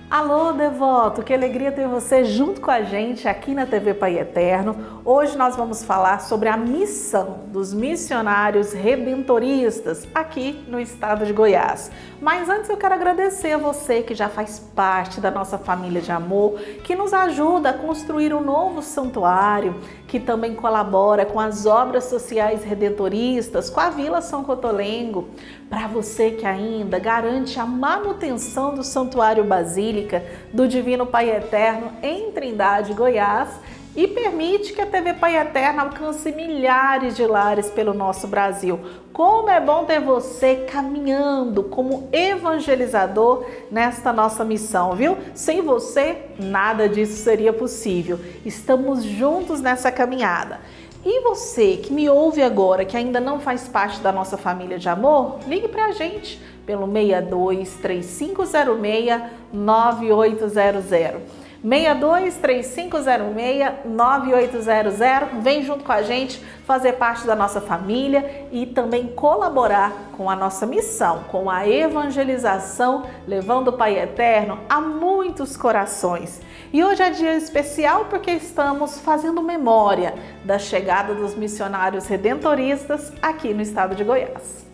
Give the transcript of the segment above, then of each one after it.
Alô, devoto, que alegria ter você junto com a gente aqui na TV Pai Eterno. Hoje nós vamos falar sobre a missão dos missionários redentoristas aqui no estado de Goiás. Mas antes eu quero agradecer a você que já faz parte da nossa família de amor, que nos ajuda a construir um novo santuário, que também colabora com as obras sociais redentoristas, com a Vila São Cotolengo. Para você que ainda garante a manutenção do Santuário Basílica do Divino Pai Eterno em Trindade, Goiás, e permite que a TV Pai Eterno alcance milhares de lares pelo nosso Brasil. Como é bom ter você caminhando como evangelizador nesta nossa missão, viu? Sem você, nada disso seria possível. Estamos juntos nessa caminhada. E você que me ouve agora, que ainda não faz parte da nossa família de amor, ligue pra gente pelo 62 3506 9800. 62 3506 9800. Vem junto com a gente fazer parte da nossa família e também colaborar com a nossa missão, com a evangelização, levando o Pai Eterno a muitos corações. E hoje é dia especial porque estamos fazendo memória da chegada dos missionários redentoristas aqui no estado de Goiás.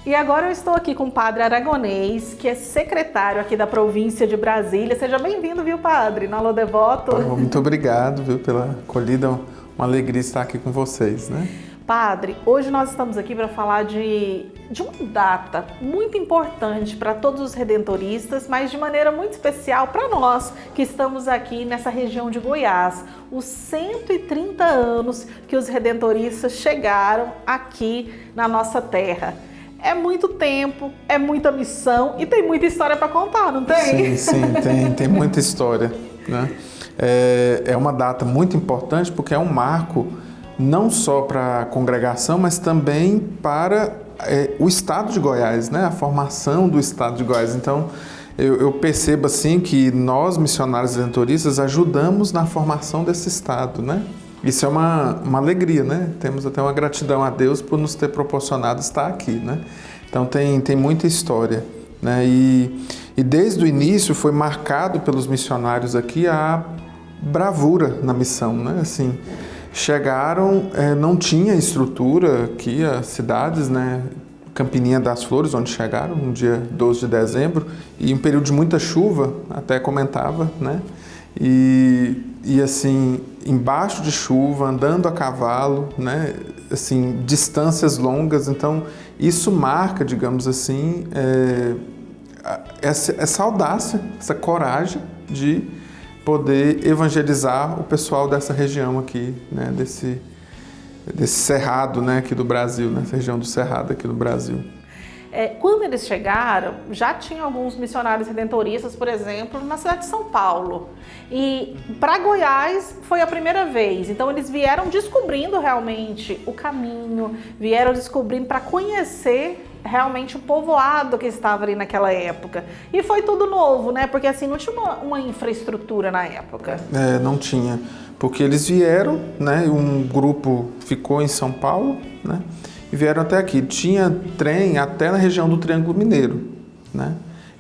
E agora eu estou aqui com o Padre Aragonês, que é secretário aqui da província de Brasília. Seja bem-vindo, viu, Padre? No Alô Devoto. Muito obrigado, viu, pela acolhida. Uma alegria estar aqui com vocês, né? Padre, hoje nós estamos aqui para falar de uma data muito importante para todos os redentoristas, mas de maneira muito especial para nós que estamos aqui nessa região de Goiás. Os 130 anos que os redentoristas chegaram aqui na nossa terra. É muito tempo, é muita missão e tem muita história para contar, não tem? Sim, tem muita história, né? É uma data muito importante porque é um marco não só para a congregação, mas também para o estado de Goiás, né? A formação do estado de Goiás. Então, eu percebo assim que nós, missionários redentoristas, ajudamos na formação desse estado, né? Isso é uma alegria, né? Temos até uma gratidão a Deus por nos ter proporcionado estar aqui, né? Então tem muita história, né? E desde o início foi marcado pelos missionários aqui a bravura na missão, né? Assim, chegaram, não tinha estrutura aqui, as cidades, né? Campininha das Flores, onde chegaram, no dia 12 de dezembro, e um período de muita chuva, até comentava, né? E assim, embaixo de chuva, andando a cavalo, né? Assim, distâncias longas. Então, isso marca, digamos assim, essa audácia, essa coragem de poder evangelizar o pessoal dessa região aqui, né? Desse cerrado, né? Aqui do Brasil, nessa região do cerrado aqui do Brasil. Quando eles chegaram, já tinha alguns missionários redentoristas, por exemplo, na cidade de São Paulo. E para Goiás foi a primeira vez. Então eles vieram descobrindo realmente o caminho, vieram descobrindo para conhecer realmente o povoado que estava ali naquela época. E foi tudo novo, né? Porque assim, não tinha uma infraestrutura na época. Não tinha. Porque eles vieram, né? Um grupo ficou em São Paulo, né? E vieram até aqui. Tinha trem até na região do Triângulo Mineiro, né?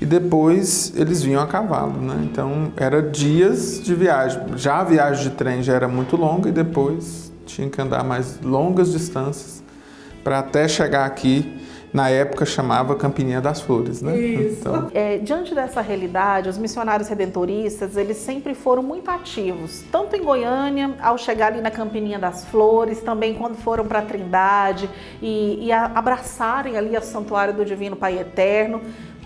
E depois eles vinham a cavalo, né? Então, era dias de viagem. Já a viagem de trem já era muito longa e depois tinha que andar mais longas distâncias para até chegar aqui. Na época chamava Campininha das Flores, né? Isso. Então... diante dessa realidade, os missionários redentoristas, eles sempre foram muito ativos, tanto em Goiânia, ao chegar ali na Campininha das Flores, também quando foram para Trindade e abraçarem ali o Santuário do Divino Pai Eterno.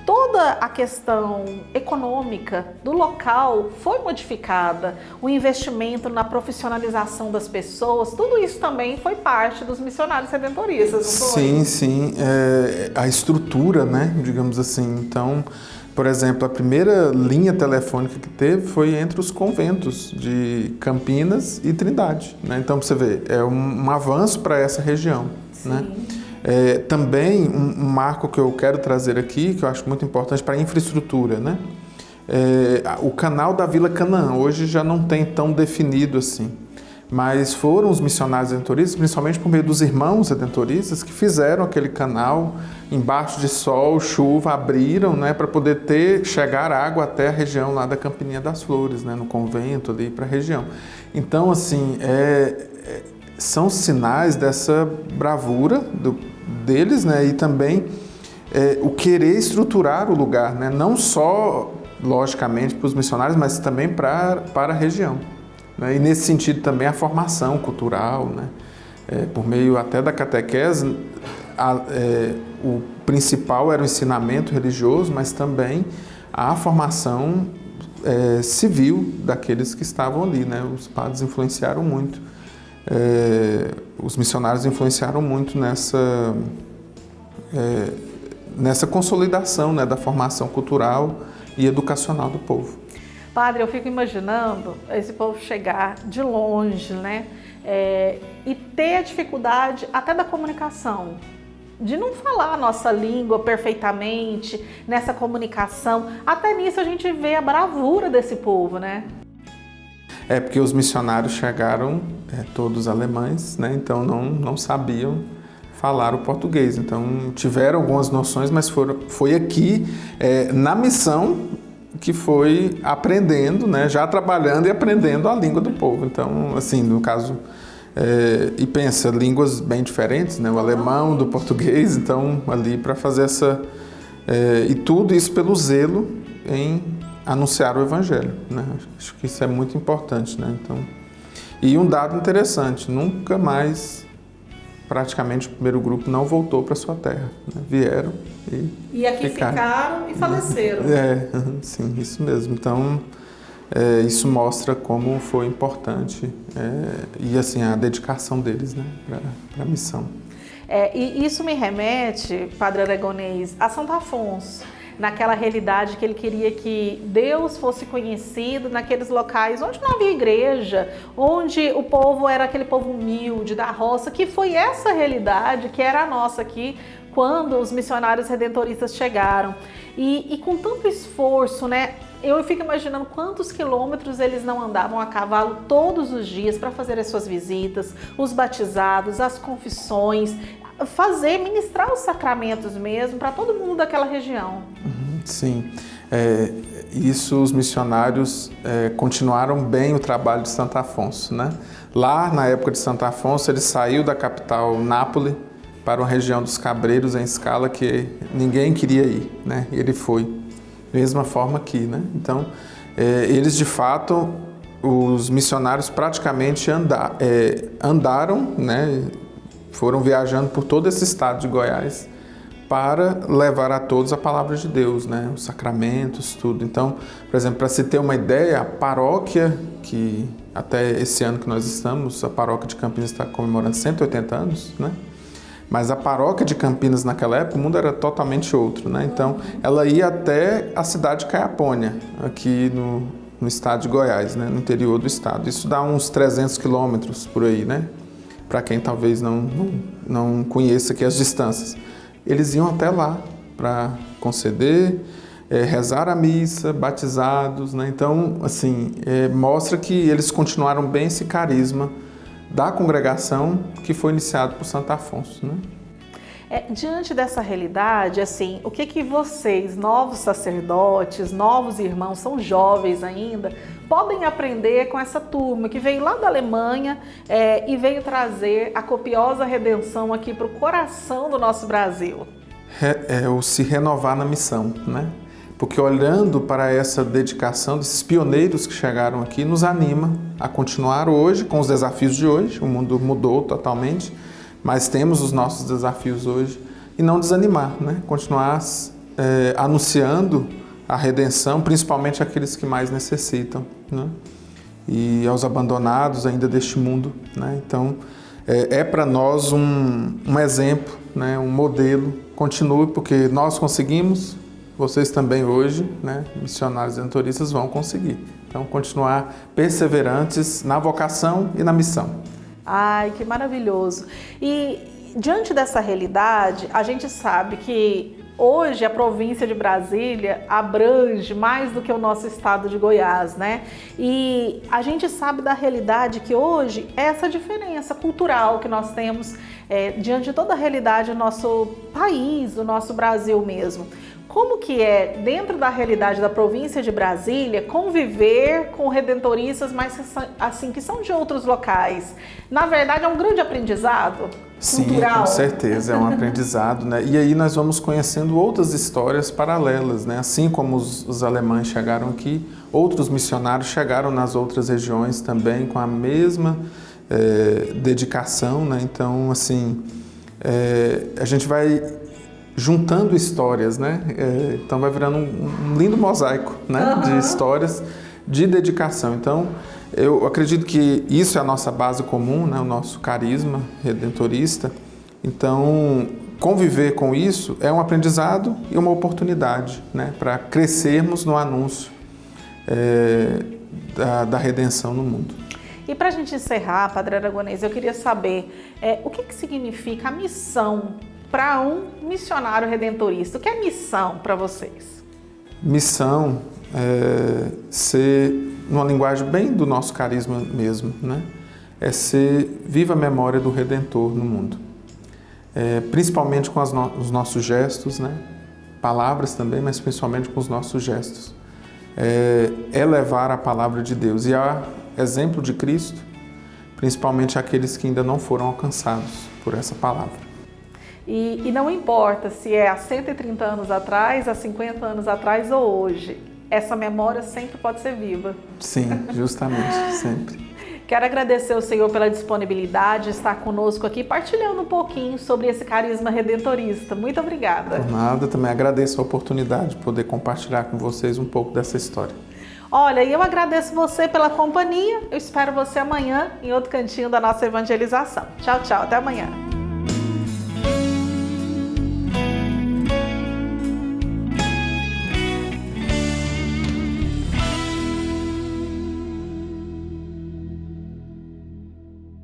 Toda a questão econômica do local foi modificada, o investimento na profissionalização das pessoas, tudo isso também foi parte dos missionários redentoristas, não foi? Sim, a estrutura, né, digamos assim. Então, por exemplo, a primeira linha telefônica que teve foi entre os conventos de Campinas e Trindade, né? Então, você vê, é um avanço para essa região, né? Também um marco que eu quero trazer aqui, que eu acho muito importante para a infraestrutura, né? O canal da Vila Canaã, hoje já não tem tão definido assim, mas foram os missionários redentoristas, principalmente por meio dos irmãos redentoristas, que fizeram aquele canal embaixo de sol, chuva, abriram, né, para poder chegar água até a região lá da Campininha das Flores, né, no convento ali para a região. Então, assim, são sinais dessa bravura deles, né, e também o querer estruturar o lugar, né, não só, logicamente, para os missionários, mas também para a região. E nesse sentido também a formação cultural, né? Por meio até da catequese, o principal era o ensinamento religioso, mas também a formação civil daqueles que estavam ali, né? Os padres influenciaram muito, os missionários influenciaram muito nessa consolidação, né, da formação cultural e educacional do povo. Padre, eu fico imaginando esse povo chegar de longe, né? E ter a dificuldade até da comunicação, de não falar a nossa língua perfeitamente, nessa comunicação. Até nisso a gente vê a bravura desse povo, né? Porque os missionários chegaram todos alemães, né? Então não sabiam falar o português. Então tiveram algumas noções, mas foi aqui na missão que foi aprendendo, né, já trabalhando e aprendendo a língua do povo. Então, assim, no caso, e pensa, línguas bem diferentes, né, o alemão do português, então, ali para fazer e tudo isso pelo zelo em anunciar o Evangelho, né, acho que isso é muito importante, né, então, e um dado interessante, nunca mais, praticamente o primeiro grupo não voltou para sua terra, né, vieram e aqui ficaram e faleceram. Sim, isso mesmo. Então, isso mostra como foi importante e assim a dedicação deles, né, para a missão. E isso me remete, Padre Aragonês, a Santo Afonso, naquela realidade que ele queria que Deus fosse conhecido naqueles locais onde não havia igreja, onde o povo era aquele povo humilde da roça, que foi essa realidade que era a nossa aqui, quando os missionários redentoristas chegaram. E com tanto esforço, né? Eu fico imaginando quantos quilômetros eles não andavam a cavalo todos os dias para fazer as suas visitas, os batizados, as confissões, ministrar os sacramentos mesmo para todo mundo daquela região. Sim, isso os missionários continuaram bem o trabalho de Santo Afonso, né? Lá na época de Santo Afonso ele saiu da capital Nápoles para uma região dos Cabreiros em Escala que ninguém queria ir, né? Ele foi. Mesma forma aqui, né? Então, eles de fato, os missionários praticamente andaram, né? Foram viajando por todo esse estado de Goiás para levar a todos a palavra de Deus, né? Os sacramentos, tudo. Então, por exemplo, para se ter uma ideia, a paróquia, que até esse ano que nós estamos, a paróquia de Campinas está comemorando 180 anos, né? Mas a paróquia de Campinas naquela época, o mundo era totalmente outro, né? Então, ela ia até a cidade de Caiapônia, aqui no estado de Goiás, né? No interior do estado. Isso dá uns 300 quilômetros por aí, né? Para quem talvez não conheça aqui as distâncias. Eles iam até lá para conceder, rezar a missa, batizados, né? Então, assim, mostra que eles continuaram bem esse carisma da congregação que foi iniciado por Santo Afonso, né? Diante dessa realidade, assim, o que vocês, novos sacerdotes, novos irmãos, são jovens ainda, podem aprender com essa turma que veio lá da Alemanha e veio trazer a copiosa redenção aqui para o coração do nosso Brasil? O se renovar na missão, né? Porque olhando para essa dedicação desses pioneiros que chegaram aqui, nos anima a continuar hoje com os desafios de hoje. O mundo mudou totalmente, mas temos os nossos desafios hoje e não desanimar, né? Continuar anunciando a redenção, principalmente àqueles que mais necessitam, né? E aos abandonados ainda deste mundo, né? Então, para nós um exemplo, né? Um modelo. Continue, porque nós conseguimos. Vocês também hoje, né, missionários redentoristas, vão conseguir. Então, continuar perseverantes na vocação e na missão. Ai, que maravilhoso. E diante dessa realidade, a gente sabe que hoje a província de Brasília abrange mais do que o nosso estado de Goiás, né? E a gente sabe da realidade que hoje é essa diferença cultural que nós temos diante de toda a realidade do nosso país, do nosso Brasil mesmo. Como que é, dentro da realidade da província de Brasília, conviver com redentoristas mais assim, que são de outros locais? Na verdade, é um grande aprendizado cultural. Sim, com certeza, é um aprendizado, né? E aí nós vamos conhecendo outras histórias paralelas, né? Assim como os alemães chegaram aqui, outros missionários chegaram nas outras regiões também com a mesma dedicação, né? Então, assim, a gente vai juntando histórias, né? Então vai virando um lindo mosaico, né? De histórias de dedicação. Então, eu acredito que isso é a nossa base comum, né? O nosso carisma redentorista. Então, conviver com isso é um aprendizado e uma oportunidade, né? Para crescermos no anúncio da redenção no mundo. E para a gente encerrar, Padre Aragonês, eu queria saber o que significa a missão para um missionário redentorista. O que é missão para vocês? Missão é ser, numa linguagem bem do nosso carisma mesmo, né? É ser viva memória do Redentor no mundo. Principalmente com os nossos gestos, né? Palavras também, mas principalmente com os nossos gestos. É levar a palavra de Deus. E a exemplo de Cristo, principalmente aqueles que ainda não foram alcançados por essa palavra. E não importa se é há 130 anos atrás, há 50 anos atrás ou hoje, essa memória sempre pode ser viva. Sim, justamente, sempre. Quero agradecer ao Senhor pela disponibilidade de estar conosco aqui, partilhando um pouquinho sobre esse carisma redentorista. Muito obrigada. Por nada, também agradeço a oportunidade de poder compartilhar com vocês um pouco dessa história. Olha, e eu agradeço você pela companhia. Eu espero você amanhã em outro cantinho da nossa evangelização. Tchau, tchau. Até amanhã.